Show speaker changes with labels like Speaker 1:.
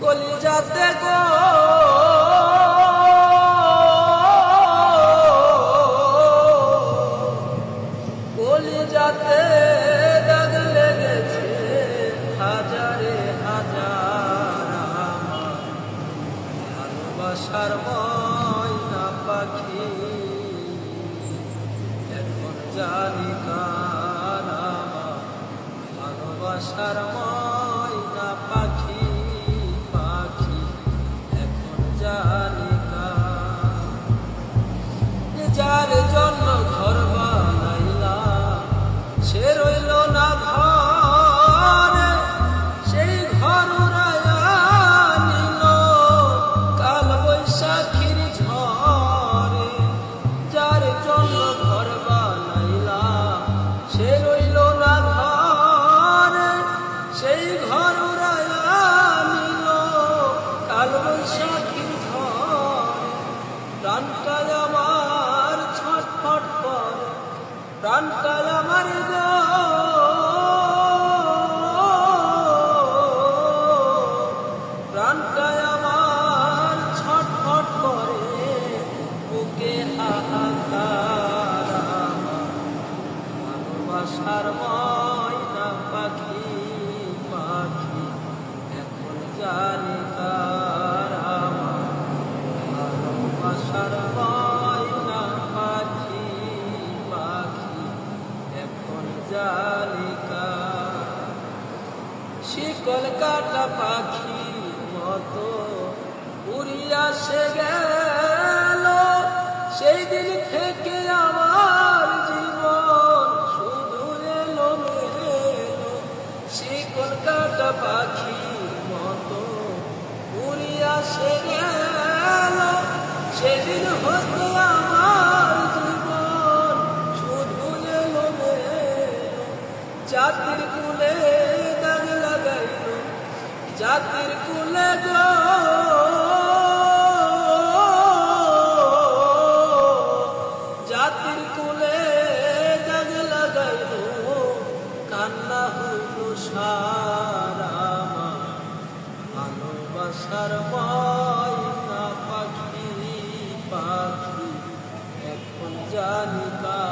Speaker 1: কলিজাতে গো কলিজাতে দাগ লেগেছে হাজারে হাজার আমার ভালোবাসার ময়না পাখি এখন জানি কার আমার ভালোবাসার ময়না পাখি পাখি এখন জানি কার যার জন্য ঘর বানাইলাম সে রইল না ঘরে সেই ঘর উড়াইয়া নিল কাল বৈশাখীর ঝড়ে যার জন্য ঘর বানাইলাম সে রইল না ঘরে সেই ঘর উড়াইয়া নিল কাল বৈশাখীর ঝড়ে প্রাণটায় আমার ছটফট করে প্রাণটায় আমার গো প্রাণটায় আমার ছটফট করে বুকে হাহাকার আমার ভালোবাসার ময়না পাখি পাখি এখন জানি কার আমার ভালোবাসার ময়না পাখি পাখি এখন জানি কার শিকল কাটা পাখি মতো উড়িয়া সে গেল সেই দিন থেকে আমার জীবন শুধু এলো মেলো শিকল কাটা পাখি মতো উড়িয়া সে গেল সেদিন হতে আমার জীবন শুধু এলো মেলো জাতির কুলে দাগ লাগাইল জাতির কুলে গো জাতির কুলে দাগ লাগাইল কান্না হইল সারা ভালোবাসার ময়না পাখি পাখি এখন জানি কার